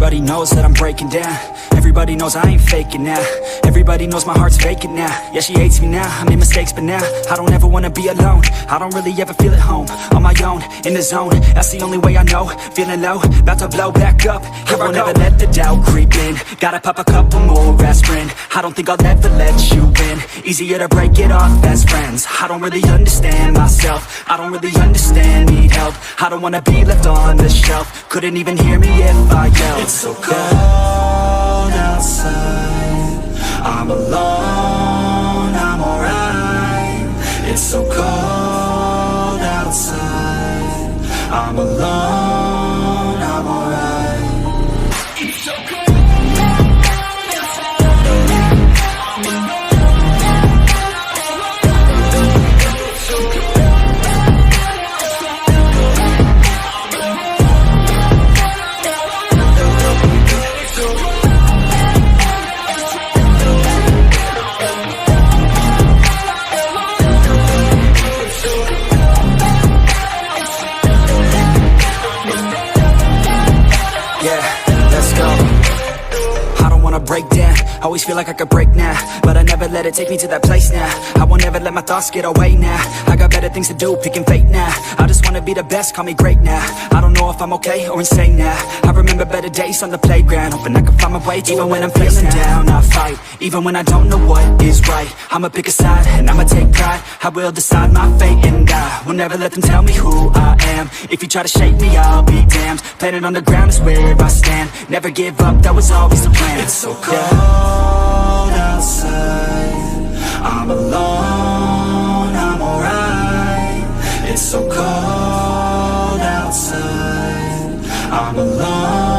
Everybody knows that I'm breaking down. Everybody knows I ain't faking now. Everybody knows my heart's vacant now. Yeah, she hates me now, I made mistakes but now I don't ever wanna be alone. I don't really ever feel at home. On my own, in the zone, that's the only way I know. Feeling low, about to blow back up. I won't ever let the doubt creep in. Gotta pop a couple more aspirin. I don't think I'll ever let you in. Easier to break it off best friends. I don't really understand myself. I don't really understand, need help. I don't wanna be left on the shelf. Couldn't even hear me if I yelled. It's so cold outside, I'm alone, I'm alright. It's so cold outside, I'm alone, I'm alright. It's so cold. Break down, always feel like I could break now, but I never let it take me to that place now. I won't ever let my thoughts get away now. I got better things to do, picking fate now. I just wanna be the best, call me great now. I don't know if I'm okay or insane now. I remember better days on the playground, hoping I can find my way even when I'm feeling down. I fight, even when I don't know what is right. I'ma pick a side, and I'ma take pride. I will decide my fate, and I will never let them tell me who I am. If you try to shake me, I'll be damned. Planet on the ground is where I stand. Never give up, that was always the plan. It's so cold outside, I'm alone, I'm alright. It's so cold outside, I'm alone.